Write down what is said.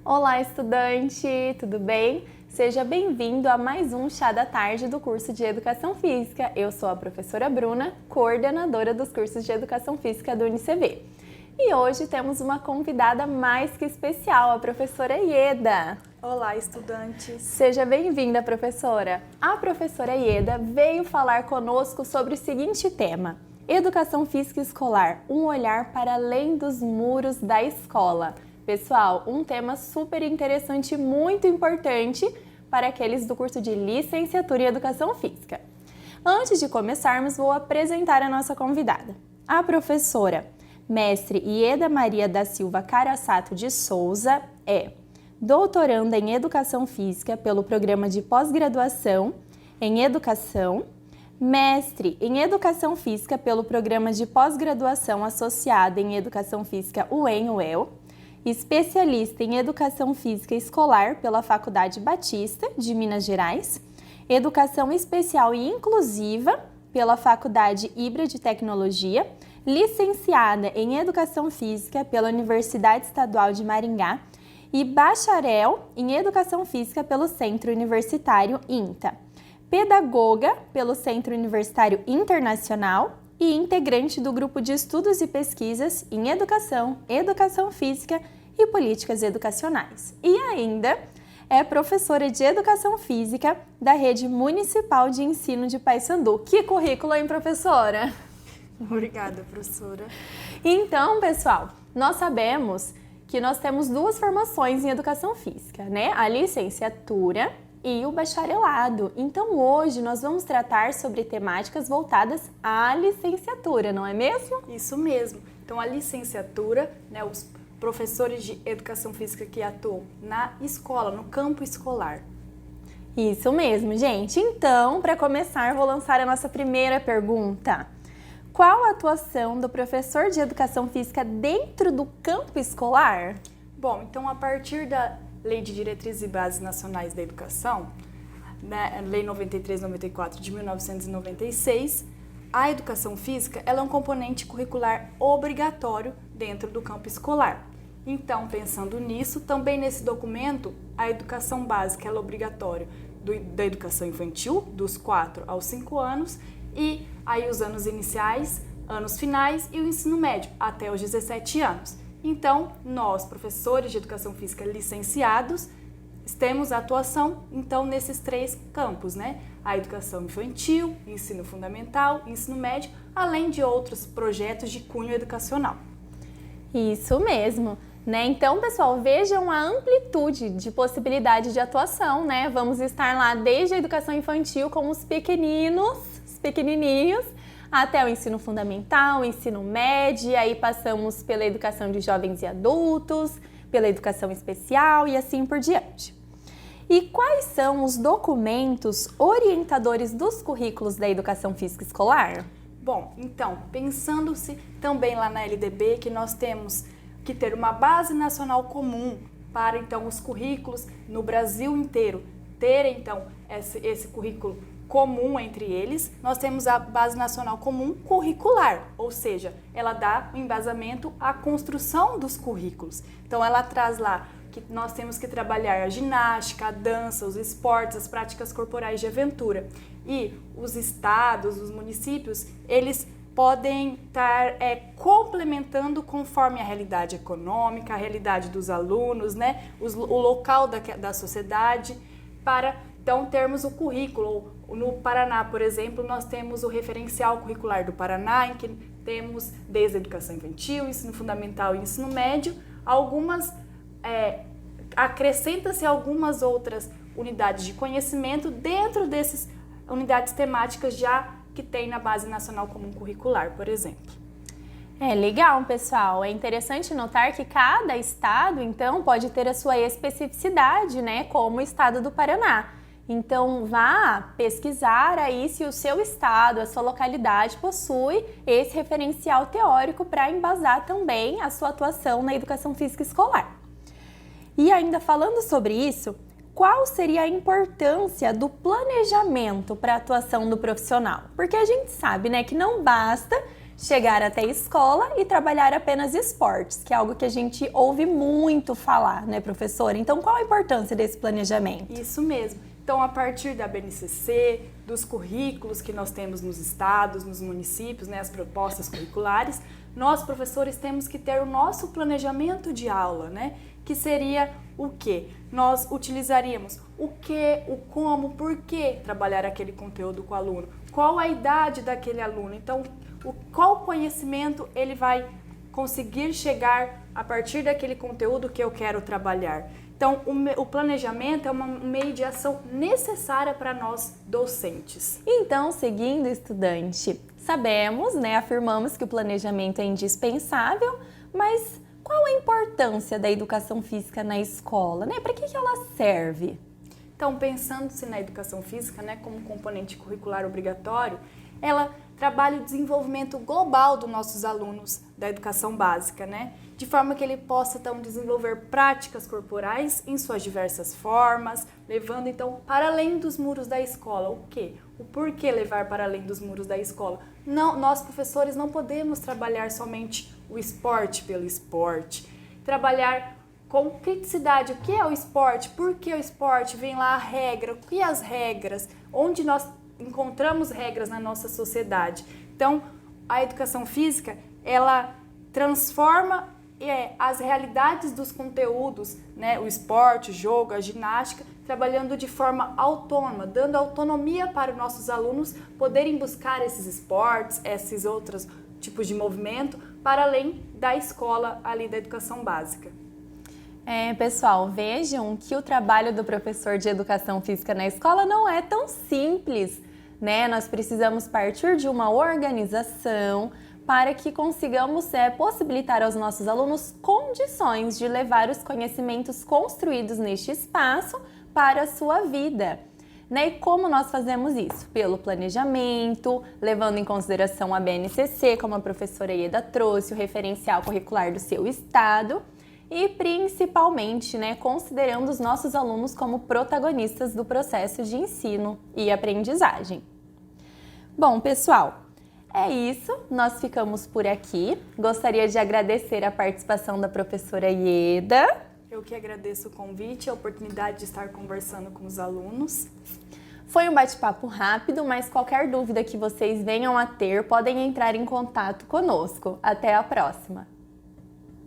Olá, estudante! Tudo bem? Seja bem-vindo a mais um Chá da Tarde do curso de Educação Física. Eu sou a professora Bruna, coordenadora dos cursos de Educação Física do UniCV. E hoje temos uma convidada mais que especial, a professora Ieda. Olá, estudantes! Seja bem-vinda, professora! A professora Ieda veio falar conosco sobre o seguinte tema: Educação Física Escolar, um olhar para além dos muros da escola. Pessoal, um tema super interessante e muito importante para aqueles do curso de Licenciatura em Educação Física. Antes de começarmos, vou apresentar a nossa convidada. A professora mestre Ieda Maria da Silva Caraçato de Souza é doutoranda em Educação Física pelo Programa de Pós-Graduação em Educação, mestre em Educação Física pelo Programa de Pós-Graduação Associada em Educação Física UEM-UEL, especialista em Educação Física Escolar pela Faculdade Batista de Minas Gerais, Educação Especial e Inclusiva pela Faculdade Híbrida de Tecnologia, licenciada em Educação Física pela Universidade Estadual de Maringá e bacharel em Educação Física pelo Centro Universitário INTA, pedagoga pelo Centro Universitário Internacional e integrante do Grupo de Estudos e Pesquisas em Educação, Educação Física e Políticas Educacionais. E ainda é professora de Educação Física da Rede Municipal de Ensino de Paysandu. Que currículo, hein, professora? Obrigada, professora. Então, pessoal, nós sabemos que nós temos duas formações em Educação Física, né? A licenciatura e o bacharelado. Então, hoje nós vamos tratar sobre temáticas voltadas à licenciatura, não é mesmo? Isso mesmo. Então, a licenciatura, né, os professores de Educação Física que atuam na escola, no campo escolar. Isso mesmo, gente. Então, para começar, vou lançar a nossa primeira pergunta. Qual a atuação do professor de Educação Física dentro do campo escolar? Bom, então, a partir da Lei de Diretrizes e Bases Nacionais da Educação, né, Lei 93/94 de 1996, a educação física ela é um componente curricular obrigatório dentro do campo escolar. Então, pensando nisso, também nesse documento, a educação básica ela é obrigatória da educação infantil, dos 4 aos 5 anos, e aí os anos iniciais, anos finais e o ensino médio, até os 17 anos. Então, nós, professores de Educação Física licenciados, temos atuação, então, nesses 3 campos, né? A educação infantil, ensino fundamental, ensino médio, além de outros projetos de cunho educacional. Isso mesmo, né? Então, pessoal, vejam a amplitude de possibilidade de atuação, né? Vamos estar lá desde a educação infantil com os pequenininhos, até o ensino fundamental, o ensino médio, e aí passamos pela educação de jovens e adultos, pela educação especial e assim por diante. E quais são os documentos orientadores dos currículos da educação física escolar? Bom, então, pensando-se também lá na LDB que nós temos que ter uma base nacional comum para então os currículos no Brasil inteiro terem então esse currículo comum entre eles, nós temos a Base Nacional Comum Curricular, ou seja, ela dá um embasamento à construção dos currículos. Então, ela traz lá que nós temos que trabalhar a ginástica, a dança, os esportes, as práticas corporais de aventura. E os estados, os municípios, eles podem estar complementando conforme a realidade econômica, a realidade dos alunos, né, o local da sociedade, para então termos o currículo. No Paraná, por exemplo, nós temos o referencial curricular do Paraná, em que temos desde a educação infantil, ensino fundamental e ensino médio, acrescenta-se algumas outras unidades de conhecimento dentro dessas unidades temáticas já que tem na Base Nacional Comum Curricular, por exemplo. Legal, pessoal. É interessante notar que cada estado, então, pode ter a sua especificidade, né, como o estado do Paraná. Então, vá pesquisar aí se o seu estado, a sua localidade possui esse referencial teórico para embasar também a sua atuação na educação física escolar. E ainda falando sobre isso, qual seria a importância do planejamento para a atuação do profissional? Porque a gente sabe, né, que não basta chegar até a escola e trabalhar apenas esportes, que é algo que a gente ouve muito falar, né, professora? Então, qual a importância desse planejamento? Isso mesmo. Então, a partir da BNCC, dos currículos que nós temos nos estados, nos municípios, né, as propostas curriculares, nós, professores, temos que ter o nosso planejamento de aula, né? Que seria o quê? Nós utilizaríamos o que, o como, por que trabalhar aquele conteúdo com o aluno, qual a idade daquele aluno, então, qual conhecimento ele vai conseguir chegar a partir daquele conteúdo que eu quero trabalhar. Então, o planejamento é uma mediação necessária para nós docentes. Então, seguindo, estudante, sabemos, né, afirmamos que o planejamento é indispensável, mas qual a importância da educação física na escola, né? Para que ela serve? Então, pensando-se na educação física, né, como componente curricular obrigatório, ela trabalha o desenvolvimento global dos nossos alunos da educação básica, né? De forma que ele possa, então, desenvolver práticas corporais em suas diversas formas, levando, então, para além dos muros da escola. O quê? O porquê levar para além dos muros da escola? Não, nós, professores, não podemos trabalhar somente o esporte pelo esporte. Trabalhar com criticidade. O que é o esporte? Por que o esporte? Vem lá a regra. O que as regras? Onde nós encontramos regras na nossa sociedade. Então, a educação física, ela transforma as realidades dos conteúdos, né? O esporte, o jogo, a ginástica, trabalhando de forma autônoma, dando autonomia para os nossos alunos poderem buscar esses esportes, esses outros tipos de movimento, para além da escola ali da educação básica. Pessoal, vejam que o trabalho do professor de educação física na escola não é tão simples, né? Nós precisamos partir de uma organização para que consigamos possibilitar aos nossos alunos condições de levar os conhecimentos construídos neste espaço para a sua vida. Né? E como nós fazemos isso? Pelo planejamento, levando em consideração a BNCC, como a professora Ieda trouxe, o referencial curricular do seu estado, e principalmente, né, considerando os nossos alunos como protagonistas do processo de ensino e aprendizagem. Bom, pessoal, é isso, nós ficamos por aqui. Gostaria de agradecer a participação da professora Ieda. Eu que agradeço o convite, a oportunidade de estar conversando com os alunos. Foi um bate-papo rápido, mas qualquer dúvida que vocês venham a ter, podem entrar em contato conosco. Até a próxima!